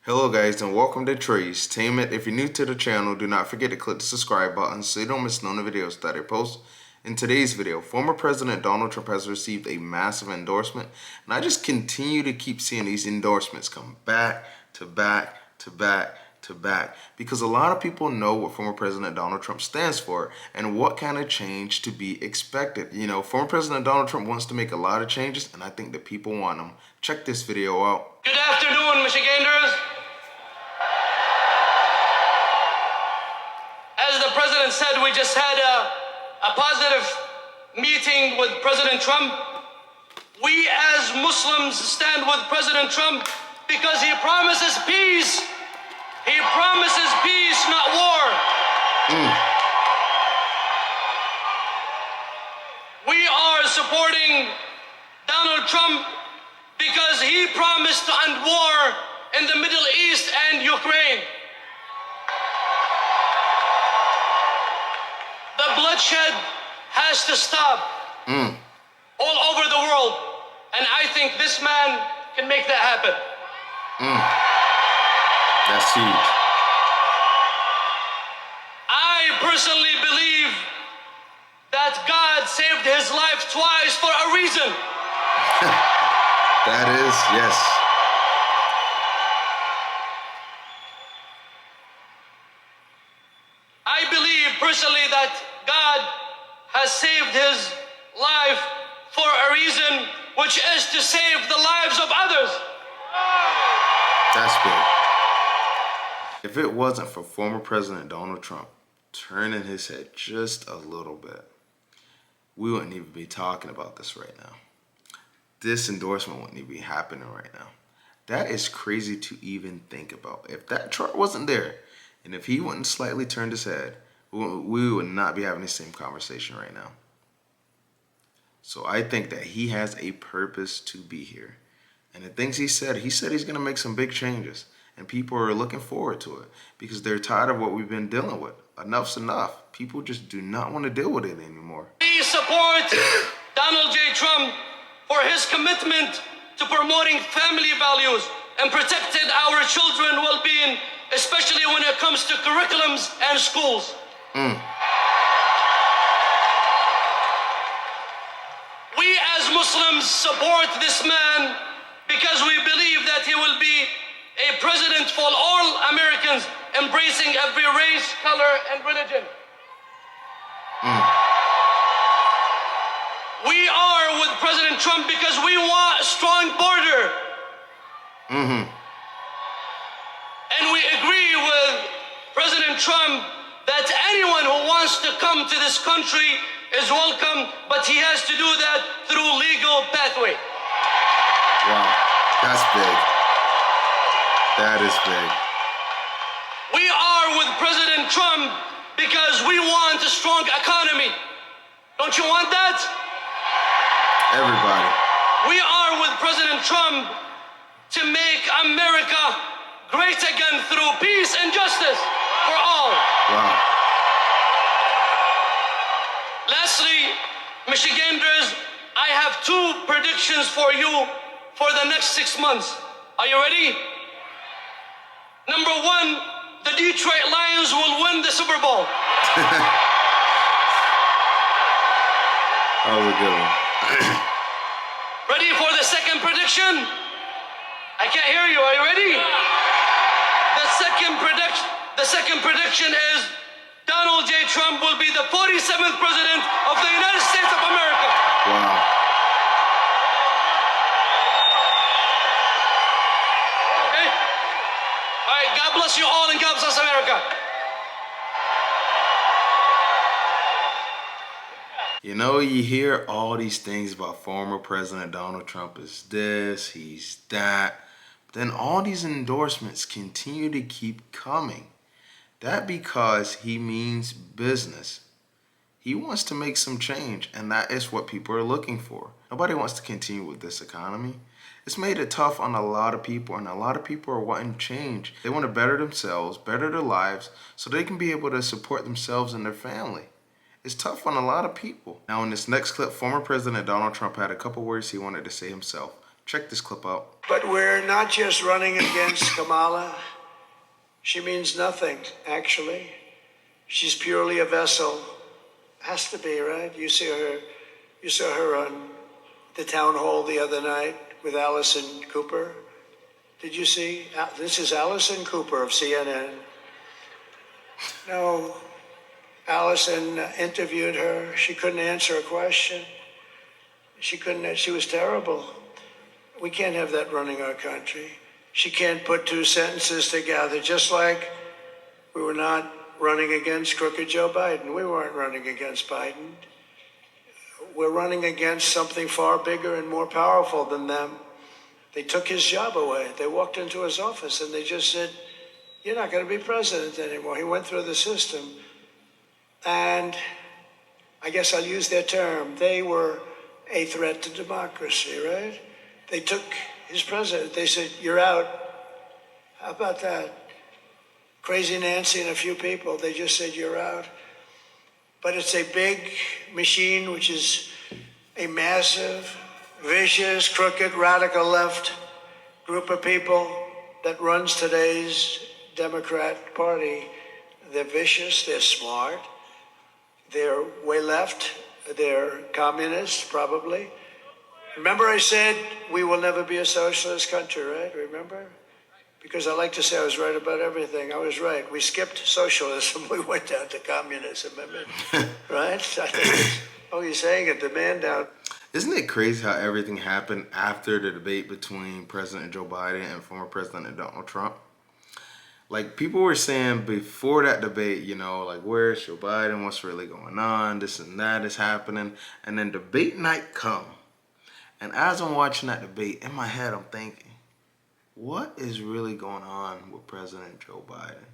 Hello guys and welcome to Traceshow. If you're new to the channel, do not forget to click the subscribe button so you don't miss none of the videos that I post. In today's video, former President Donald Trump has received a massive endorsement, and I just continue to keep seeing these endorsements come back to back to back to back because a lot of people know what former President Donald Trump stands for and what kind of change to be expected. You know, former President Donald Trump wants to make a lot of changes, and I think that people want them. Check this video out. Good afternoon, Michiganders. As the president said, we just had a positive meeting with President Trump. We as Muslims stand with President Trump because he promises peace. He promises peace, not war. We are supporting Donald Trump because he promised to end war in the Middle East and Ukraine. The bloodshed has to stop all over the world, and I think this man can make that happen. That's huge. I personally believe that God saved his life twice for a reason. That is, yes. I believe personally that God has saved his life for a reason, which is to save the lives of others. That's big. If it wasn't for former President Donald Trump turning his head just a little bit, we wouldn't even be talking about this right now. This endorsement wouldn't even be happening right now. That is crazy to even think about. If that chart wasn't there, and if he wouldn't slightly turn his head, we would not be having the same conversation right now. So I think that he has a purpose to be here. And the things he said he's going to make some big changes. And people are looking forward to it because they're tired of what we've been dealing with. Enough's enough. People just do not want to deal with it anymore. We support Donald J. Trump for his commitment to promoting family values and protecting our children's well-being, especially when it comes to curriculums and schools. We as Muslims support this man because we believe that he will be a president for all Americans, embracing every race, color, and religion. We are with President Trump because we want a strong border. And we agree with President Trump that anyone who wants to come to this country is welcome, but he has to do that through legal pathway. Wow, that's big. That is big. We are with President Trump because we want a strong economy. Don't you want that? Everybody. We are with President Trump to make America great again through peace and justice for all. Wow. Lastly, Michiganders, I have two predictions for you for the next 6 months. Are you ready? Number one, the Detroit Lions will win the Super Bowl. That was a good one. Ready for the second prediction? I can't hear you. Are you ready? The second prediction is Donald J. Trump will be the 47th president of the United States of America. Wow. Okay? All right, God bless you all and God bless America. You know, you hear all these things about former President Donald Trump is this, he's that. But then all these endorsements continue to keep coming. That because he means business. He wants to make some change, and that is what people are looking for. Nobody wants to continue with this economy. It's made it tough on a lot of people, and a lot of people are wanting change. They want to better themselves, better their lives, so they can be able to support themselves and their family. It's tough on a lot of people. Now in this next clip, former President Donald Trump had a couple words he wanted to say himself. Check this clip out. But we're not just running against Kamala. She means nothing, actually. She's purely a vessel. Has to be, right? You saw her on the town hall the other night with Allison Cooper. Did you see? This is Allison Cooper of CNN. No, Allison interviewed her. She couldn't answer a question. She was terrible. We can't have that running our country. She can't put two sentences together, just like we were not running against crooked Joe Biden. We weren't running against Biden. We're running against something far bigger and more powerful than them. They took his job away. They walked into his office and they just said, "You're not going to be president anymore." He went through the system. And I guess I'll use their term. They were a threat to democracy, right? They took his president. They said, "You're out." How about that? Crazy Nancy and a few people, they just said, "You're out." But it's a big machine, which is a massive, vicious, crooked, radical left group of people that runs today's Democrat Party. They're vicious, they're smart, they're way left, they're communists, probably. Remember I said we will never be a socialist country, right? Remember? Because I like to say I was right about everything. I was right. We skipped socialism. We went down to communism, right? You're saying it, the man down. Isn't it crazy how everything happened after the debate between President Joe Biden and former President Donald Trump? Like, people were saying before that debate, you know, like, where's Joe Biden? What's really going on? This and that is happening. And then debate night come. And as I'm watching that debate, in my head, I'm thinking, what is really going on with President Joe Biden?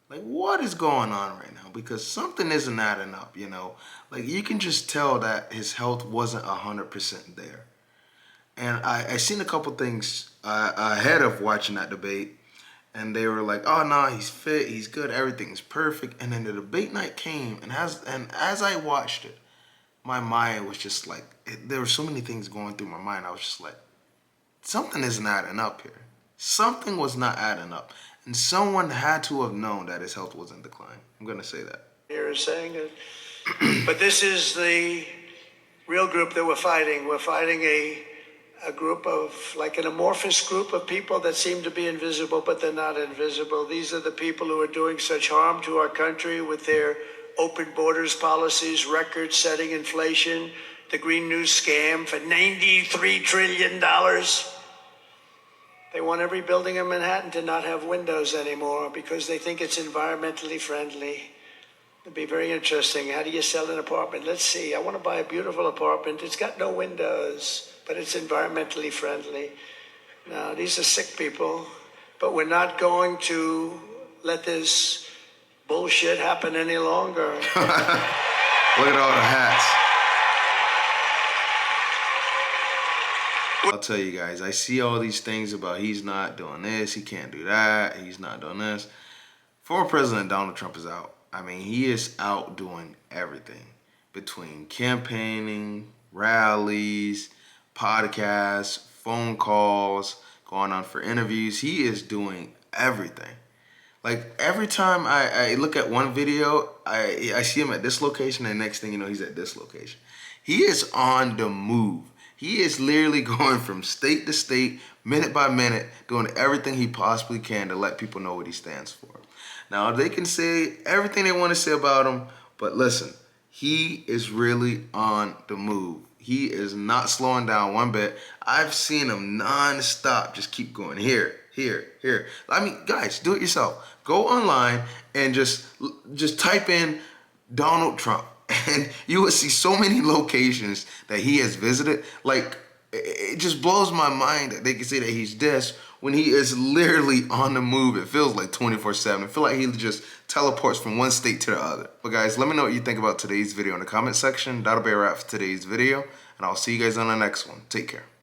Like, what is going on right now? Because something isn't adding up, you know? Like, you can just tell that his health wasn't 100% there. And I seen a couple things ahead of watching that debate. And they were like, "Oh, no, he's fit, he's good, everything's perfect." And then the debate night came. And as I watched it, my mind was just like, there were so many things going through my mind. I was just like, something isn't adding up here. Something was not adding up. And someone had to have known that his health was in decline. I'm going to say that. You're saying it. But this is the real group that we're fighting. We're fighting a group of, like an amorphous group of people that seem to be invisible, but they're not invisible. These are the people who are doing such harm to our country with their open borders policies, record-setting inflation, the Green New Scam for $93 trillion. They want every building in Manhattan to not have windows anymore because they think it's environmentally friendly. It'd be very interesting. How do you sell an apartment? Let's see. I want to buy a beautiful apartment. It's got no windows, but it's environmentally friendly. Now, these are sick people, but we're not going to let this bullshit happen any longer. Look at all the hats. I'll tell you guys, I see all these things about he's not doing this, he can't do that, he's not doing this. Former President Donald Trump is out. I mean, he is out doing everything. Between campaigning, rallies, podcasts, phone calls, going on for interviews, he is doing everything. Like, every time I look at one video, I see him at this location, and the next thing you know, he's at this location. He is on the move. He is literally going from state to state, minute by minute, doing everything he possibly can to let people know what he stands for. Now, they can say everything they want to say about him, but listen, he is really on the move. He is not slowing down one bit. I've seen him non-stop just keep going here, here, here. I mean, guys, do it yourself. Go online and just type in Donald Trump. And you will see so many locations that he has visited. Like, it just blows my mind that they can say that he's this when he is literally on the move. It feels like 24/7. I feel like he just teleports from one state to the other. But guys, let me know what you think about today's video in the comment section. That'll be a wrap for today's video. And I'll see you guys on the next one. Take care.